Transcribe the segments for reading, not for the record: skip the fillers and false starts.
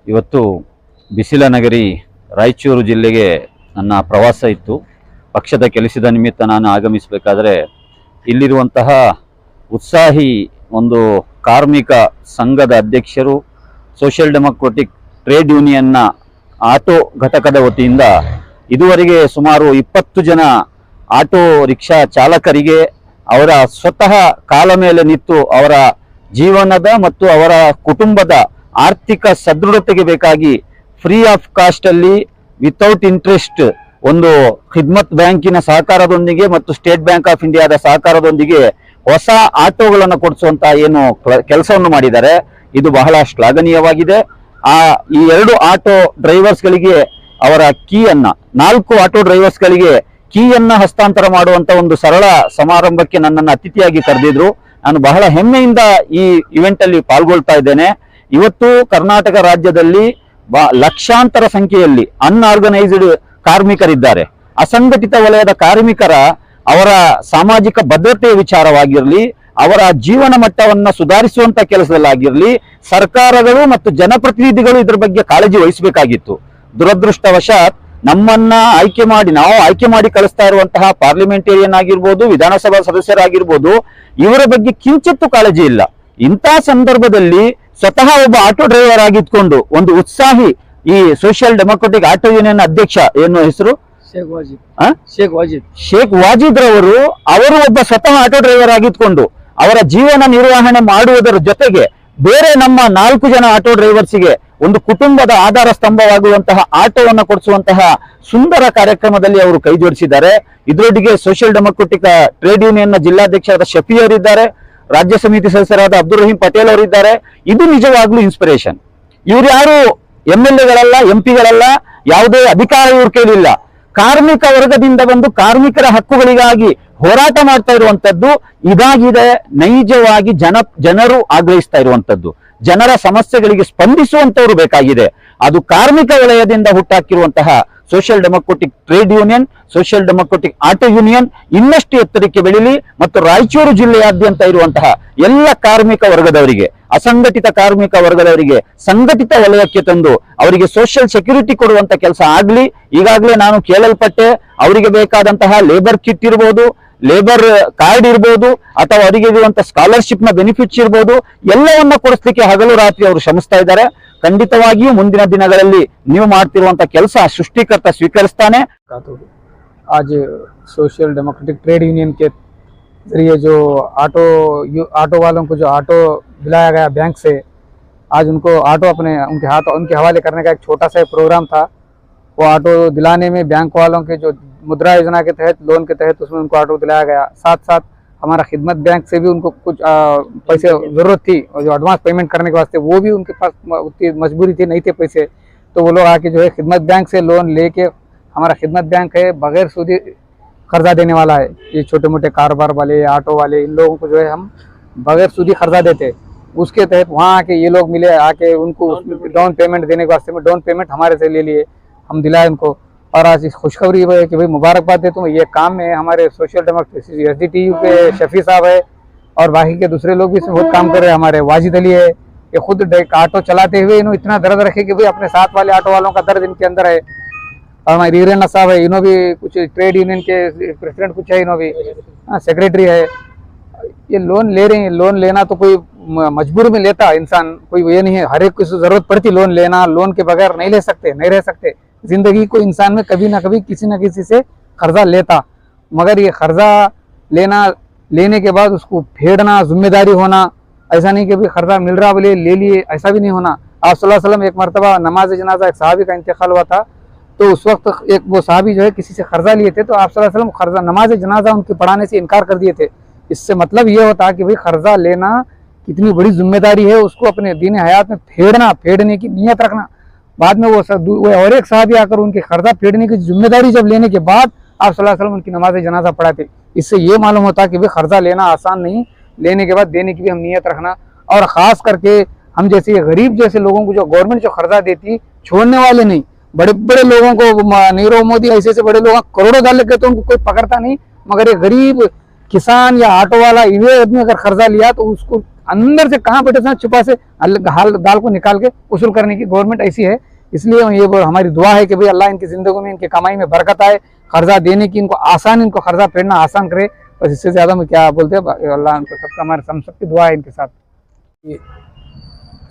ಇವತ್ತು ಬಿಸಿಲ ನಗರಿ ರಾಯಚೂರು ಜಿಲ್ಲೆಗೆ ನನ್ನ ಪ್ರವಾಸ ಇತ್ತು. ಪಕ್ಷದ ಕೆಲಸದ ನಿಮಿತ್ತ ನಾನು ಆಗಮಿಸಬೇಕಾದ್ರೆ ಇಲ್ಲಿರುವಂತಹ ಉತ್ಸಾಹಿ ಒಂದು ಕಾರ್ಮಿಕ ಸಂಘದ ಅಧ್ಯಕ್ಷರು, ಸೋಷಿಯಲ್ ಡೆಮೊಕ್ರೆಟಿಕ್ ಟ್ರೇಡ್ ಯೂನಿಯನ್ನ ಆಟೋ ಘಟಕದ ವತಿಯಿಂದ ಇದುವರೆಗೆ ಸುಮಾರು 20 ಜನ ಆಟೋ ರಿಕ್ಷಾ ಚಾಲಕರಿಗೆ ಅವರ ಸ್ವತಃ ಕಾಲ ಮೇಲೆ ನಿಂತು ಅವರ ಜೀವನದ ಮತ್ತು ಅವರ ಕುಟುಂಬದ ಆರ್ಥಿಕ ಸದೃಢತೆಗೆ ಬೇಕಾಗಿ ಫ್ರೀ ಆಫ್ ಕಾಸ್ಟ್ ಅಲ್ಲಿ ವಿತೌಟ್ ಇಂಟ್ರೆಸ್ಟ್ ಒಂದು ಖಿದ್ಮತ್ ಬ್ಯಾಂಕಿನ ಸಹಕಾರದೊಂದಿಗೆ ಮತ್ತು ಸ್ಟೇಟ್ ಬ್ಯಾಂಕ್ ಆಫ್ ಇಂಡಿಯಾದ ಸಹಕಾರದೊಂದಿಗೆ ಹೊಸ ಆಟೋಗಳನ್ನು ಕೊಡಿಸುವಂತ ಏನು ಕೆಲಸವನ್ನು ಮಾಡಿದ್ದಾರೆ, ಇದು ಬಹಳ ಶ್ಲಾಘನೀಯವಾಗಿದೆ. ಈ 2 ಆಟೋ ಡ್ರೈವರ್ಸ್ ಗಳಿಗೆ ಅವರ ಕೀಯನ್ನ 4 ಆಟೋ ಡ್ರೈವರ್ಸ್ ಗಳಿಗೆ ಕೀಯನ್ನ ಹಸ್ತಾಂತರ ಮಾಡುವಂತ ಒಂದು ಸರಳ ಸಮಾರಂಭಕ್ಕೆ ನನ್ನನ್ನು ಅತಿಥಿಯಾಗಿ ಕರೆದಿದ್ರು. ನಾನು ಬಹಳ ಹೆಮ್ಮೆಯಿಂದ ಈ ಇವೆಂಟ್ ಅಲ್ಲಿ ಪಾಲ್ಗೊಳ್ತಾ ಇದ್ದೇನೆ. ಇವತ್ತು ಕರ್ನಾಟಕ ರಾಜ್ಯದಲ್ಲಿ ಲಕ್ಷಾಂತರ ಸಂಖ್ಯೆಯಲ್ಲಿ ಅನ್ಆರ್ಗನೈಸ್ಡ್ ಕಾರ್ಮಿಕರಿದ್ದಾರೆ. ಅಸಂಘಟಿತ ವಲಯದ ಕಾರ್ಮಿಕರ ಅವರ ಸಾಮಾಜಿಕ ಭದ್ರತೆಯ ವಿಚಾರವಾಗಿರಲಿ, ಅವರ ಜೀವನ ಮಟ್ಟವನ್ನ ಸುಧಾರಿಸುವಂತ ಕೆಲಸದಲ್ಲಾಗಿರಲಿ, ಸರ್ಕಾರಗಳು ಮತ್ತು ಜನಪ್ರತಿನಿಧಿಗಳು ಇದರ ಬಗ್ಗೆ ಕಾಳಜಿ ವಹಿಸಬೇಕಾಗಿತ್ತು. ದುರದೃಷ್ಟವಶಾತ್ ನಮ್ಮನ್ನ ನಾವು ಆಯ್ಕೆ ಮಾಡಿ ಕಳಿಸ್ತಾ ಇರುವಂತಹ ಪಾರ್ಲಿಮೆಂಟೇರಿಯನ್ ಆಗಿರ್ಬೋದು, ವಿಧಾನಸಭಾ ಸದಸ್ಯರಾಗಿರ್ಬೋದು, ಇವರ ಬಗ್ಗೆ ಕಿಂಚಿತ್ತೂ ಕಾಳಜಿ ಇಲ್ಲ. ಇಂತಹ ಸಂದರ್ಭದಲ್ಲಿ ಸ್ವತಃ ಒಬ್ಬ ಆಟೋ ಡ್ರೈವರ್ ಆಗಿದ್ಕೊಂಡು ಒಂದು ಉತ್ಸಾಹಿ ಈ ಸೋಷಿಯಲ್ ಡೆಮೊಕ್ರೆಟಿಕ್ ಆಟೋ ಯೂನಿಯನ್ ಅಧ್ಯಕ್ಷ ಏನು ಹೆಸರು ಶೇಖ್ ವಾಜಿದ್ ಅವರು ಒಬ್ಬ ಸ್ವತಃ ಆಟೋ ಡ್ರೈವರ್ ಆಗಿದ್ಕೊಂಡು ಅವರ ಜೀವನ ನಿರ್ವಹಣೆ ಮಾಡುವುದರ ಜೊತೆಗೆ ಬೇರೆ ನಮ್ಮ 4 ಜನ ಆಟೋ ಡ್ರೈವರ್ಸ್ಗೆ ಒಂದು ಕುಟುಂಬದ ಆಧಾರ ಸ್ತಂಭವಾಗುವಂತಹ ಆಟೋವನ್ನು ಕೊಡಿಸುವಂತಹ ಸುಂದರ ಕಾರ್ಯಕ್ರಮದಲ್ಲಿ ಅವರು ಕೈ ಜೋಡಿಸಿದ್ದಾರೆ. ಇದರೊಟ್ಟಿಗೆ ಸೋಷಿಯಲ್ ಡೆಮೊಕ್ರೆಟಿಕ್ ಟ್ರೇಡ್ ಯೂನಿಯನ್ ನ ಜಿಲ್ಲಾಧ್ಯಕ್ಷರಾದ ಶಫಿ ಅವರಿದ್ದಾರೆ, ರಾಜ್ಯ ಸಮಿತಿ ಸದಸ್ಯರಾದ ಅಬ್ದುಲ್ ರಹೀಂ ಪಟೇಲ್ ಅವರಿದ್ದಾರೆ. ಇದು ನಿಜವಾಗ್ಲೂ ಇನ್ಸ್ಪಿರೇಷನ್. ಇವ್ರು ಯಾರು MLA ಗಳಲ್ಲ, MP ಗಳಲ್ಲ, ಯಾವುದೇ ಅಧಿಕಾರ ಇವ್ರ ಕೈಲಿಲ್ಲ. ಕಾರ್ಮಿಕ ವರ್ಗದಿಂದ ಬಂದು ಕಾರ್ಮಿಕರ ಹಕ್ಕುಗಳಿಗಾಗಿ ಹೋರಾಟ ಮಾಡ್ತಾ ಇರುವಂತದ್ದು ಇದಾಗಿದೆ. ನೈಜವಾಗಿ ಜನರು ಆಗ್ರಹಿಸ್ತಾ ಇರುವಂತದ್ದು, ಜನರ ಸಮಸ್ಯೆಗಳಿಗೆ ಸ್ಪಂದಿಸುವಂತವರು ಬೇಕಾಗಿದೆ. ಅದು ಕಾರ್ಮಿಕ ವಲಯದಿಂದ ಹುಟ್ಟಾಕಿರುವಂತಹ social democratic trade union, social democratic auto union ಇನ್ನಷ್ಟು ಎತ್ತರಕ್ಕೆ ಬೆಳೀಲಿ ಮತ್ತು ರಾಯಚೂರು ಜಿಲ್ಲೆಯಾದ್ಯಂತ ಇರುವಂತಹ ಎಲ್ಲ ಕಾರ್ಮಿಕ ವರ್ಗದವರಿಗೆ, ಅಸಂಘಟಿತ ಕಾರ್ಮಿಕ ವರ್ಗದವರಿಗೆ ಸಂಘಟಿತ ವಲಯಕ್ಕೆ ತಂದು ಅವರಿಗೆ ಸೋಷಿಯಲ್ ಸೆಕ್ಯೂರಿಟಿ ಕೊಡುವಂತ ಕೆಲಸ ಆಗ್ಲಿ. ಈಗಾಗಲೇ ನಾನು ಕೇಳಲ್ಪಟ್ಟೆ, ಅವರಿಗೆ ಬೇಕಾದಂತಹ ಲೇಬರ್ ಕಿಟ್ ಇರ್ಬೋದು, ಲೇಬರ್ ಕಾರ್ಡ್ ಇರ್ಬೋದು, ಅಥವಾ ಅವರಿಗೆ ಇರುವಂತಹ ಸ್ಕಾಲರ್ಶಿಪ್ ನ ಬೆನಿಫಿಟ್ಸ್ ಇರ್ಬೋದು, ಎಲ್ಲವನ್ನ ಕೊಡಿಸ್ಲಿಕ್ಕೆ ಹಗಲು ರಾತ್ರಿ ಅವರು ಶ್ರಮಿಸ್ತಾ ಇದ್ದಾರೆ. ಖಂಡಿತವಾಗಿಯೂ ಮುಂದಿನ ದಿನಗಳಲ್ಲಿ ನೀವು ಮಾಡ್ತಿರುವಂತ ಕೆಲಸ ಸೃಷ್ಟಿಕರ್ತ ಸ್ವೀಕರಿಸ್ತಾನೆ. आज सोशल डेमोक्रेटिक ट्रेड यूनियन के जरिए जो ऑटो वालों को जो ऑटो दिलाया गया बैंक से, आज उनको ऑटो उनके हवाले करने का एक छोटा सा प्रोग्राम था। वो ऑटो दिलाने में बैंक वालों के जो मुद्रा योजना के तहत लोन के तहत उसमें उनको ऑटो दिलाया गया। साथ साथ हमारा खिदमत बैंक से भी उनको कुछ पैसे ज़रूरत थी, और जो एडवांस पेमेंट करने के वास्ते वो भी उनके पास उतनी मजबूरी थी, नहीं थे पैसे, तो वो लोग आके जो है खिदमत बैंक से लोन लेके, हमारा खिदमत बैंक है बगैर सूदी कर्जा देने वाला है। ये छोटे मोटे कारोबार वाले, ऑटो वाले, इन लोगों को जो है हम बगैर सूदी कर्जा देते। उसके तहत वहाँ आके ये लोग मिले, आके उनको डाउन पेमेंट देने के वास्ते में डाउन पेमेंट हमारे से ले लिए, हम दिलाए उनको। और आज इस खुशखबरी है कि भाई मुबारकबाद देता हूँ, ये काम में हमारे सोशल डेमोक्रेटिक SDTU के शफी साहब है और बाकी के दूसरे लोग भी इसमें बहुत काम कर रहे हैं। हमारे वाजिद अली है, ये खुद ऑटो चलाते हुए इन्होंने इतना दर्द रखे कि भाई अपने साथ वाले ऑटो वालों का दर्द इनके अंदर है। और हमारे रीरेना साहब है, इन्हों भी कुछ ट्रेड यूनियन के प्रेसिडेंट कुछ है, इन्हों भी सेक्रेटरी है। ये लोन ले रहे हैं, लोन लेना तो कोई मजबूरी में लेता इंसान, कोई ये नहीं है, हर एक को जरूरत पड़ती लोन लेना, लोन के बगैर नहीं ले सकते, नहीं रह सकते। जिंदगी को इंसान में कभी ना कभी किसी न किसी से कर्जा लेता, मगर ये कर्जा लेने के बाद उसको फेडना, जिम्मेदारी होना, ऐसा नहीं कि भाई कर्जा मिल रहा बोले ले लिए, ऐसा भी नहीं होना। आप सल्लल्लाहु अलैहि वसल्लम एक मरतबा नमाज जनाजा एक सहाबी का इंतकाल हुआ था, तो उस वक्त एक वो सहाबी जो है किसी से कर्जा लिए थे, तो आप सल्लल्लाहु अलैहि वसल्लम कर्जा नमाज जनाजा उनके पढ़ाने से इनकार कर दिए थे। इससे मतलब ये होता कि भाई कर्जा लेना कितनी बड़ी जिम्मेदारी है, उसको अपने दीन हयात में फेडने की नीयत रखना। बाद में वो और एक साहब आकर उनके कर्जा फेडने की जिम्मेदारी जब लेने के बाद आप सल्लल्लाहु अलैहि वसल्लम उनकी नमाज जनाजा पढ़ाते। इससे ये मालूम होता कि भाई कर्जा लेना आसान नहीं, लेने के बाद देने की भी हम नीयत रखना। और ख़ास करके हम जैसे गरीब जैसे लोगों को जो गवर्नमेंट जो कर्जा देती, छोड़ने वाले नहीं, बड़े बड़े लोगों को नीरव मोदी ऐसे बड़े लोग करोड़ों डाल लेते तो उनको कोई पकड़ता नहीं, मगर ये गरीब किसान या ऑटो वाला इन्हें आदमी अगर कर्जा लिया तो उसको अंदर से कहाँ बैठे थे छुपा से हाल दाल को निकाल के वसूल करने की गवर्नमेंट ऐसी है। इसलिए ये हमारी दुआ है कि भाई अल्लाह इनकी जिंदगी में, इनकी कमाई में बरकत आए, कर्जा देने की इनको आसान, इनको कर्जा फेरना आसान करे। बस इससे ज्यादा मैं क्या बोलते हैं, अल्लाह उनको सबका, हमारे हम सबकी दुआ है इनके साथ।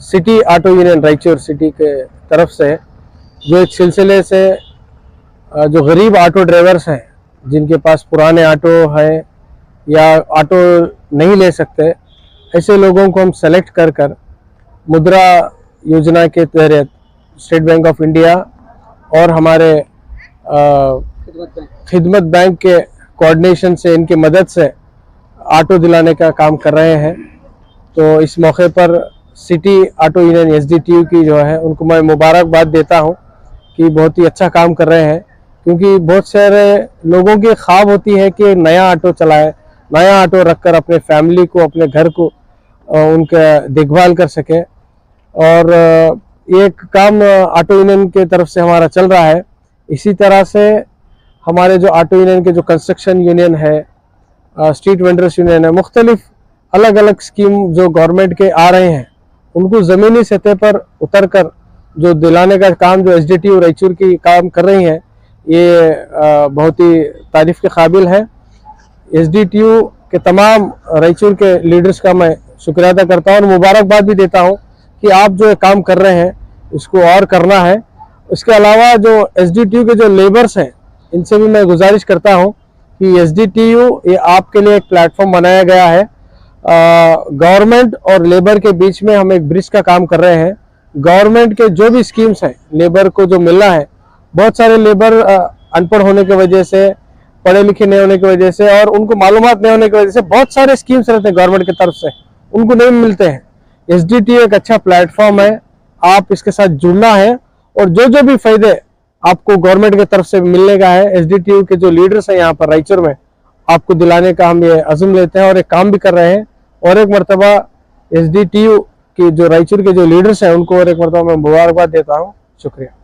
City auto union Raichur city के तरफ से जो एक सिलसिले से जो गरीब ऑटो ड्राइवर्स हैं, जिनके पास पुराने ऑटो है या ऑटो नहीं ले सकते, ऐसे लोगों को हम सेलेक्ट कर कर मुद्रा योजना के तहत स्टेट बैंक ऑफ इंडिया और हमारे खिदमत बैंक के कोऑर्डिनेशन से, इनकी मदद से ऑटो दिलाने का काम कर रहे हैं। तो इस मौके पर सिटी ऑटो यूनियन SDTU की जो है उनको मैं मुबारकबाद देता हूं कि बहुत ही अच्छा काम कर रहे हैं, क्योंकि बहुत सारे लोगों की ख्वाब होती है कि नया ऑटो चलाए, नया ऑटो रखकर अपने फैमिली को, अपने घर को उनका देखभाल कर सके। और एक काम ऑटो यूनियन के तरफ से हमारा चल रहा है। इसी तरह से हमारे जो ऑटो यूनियन के जो कंस्ट्रक्शन यूनियन है, स्ट्रीट वेंडर्स यूनियन है, मुख्तलिफ अलग अलग स्कीम जो गवर्नमेंट के आ रहे हैं, उनको ज़मीनी सतह पर उतर कर जो दिलाने का काम जो SDTU रायचूर की काम कर रही हैं, ये बहुत ही तारीफ़ के काबिल है। SDTU के तमाम रायचूर के लीडर्स का मैं शुक्रिया अदा करता हूँ और मुबारकबाद भी देता हूँ कि आप जो काम कर रहे हैं इसको और करना है। इसके अलावा जो SDTU के जो लेबर्स हैं, इनसे भी मैं गुजारिश करता हूँ कि SDTU ये आपके लिए एक प्लेटफॉर्म बनाया गया है। गवर्नमेंट और लेबर के बीच में हम एक ब्रिज का काम कर रहे हैं। गवर्नमेंट के जो भी स्कीम्स हैं लेबर को जो मिलना है, बहुत सारे लेबर अनपढ़ होने की वजह से, पढ़े लिखे नहीं होने की वजह से और उनको मालूमात नहीं होने की वजह से बहुत सारे स्कीम्स रहते हैं गवर्नमेंट की तरफ से, उनको नहीं मिलते हैं। SDTU एक अच्छा प्लेटफॉर्म है, आप इसके साथ जुड़ना है और जो भी फायदे आपको गवर्नमेंट की तरफ से मिलने का है, SDTU के जो लीडर्स हैं यहाँ पर रायचूर में, आपको दिलाने का हम ये अज़्म लेते हैं और एक काम भी कर रहे हैं। और एक मरतबा SDTU की जो रायचूर के जो लीडर्स हैं उनको और एक मरतबा मैं मुबारकबाद देता हूँ। शुक्रिया।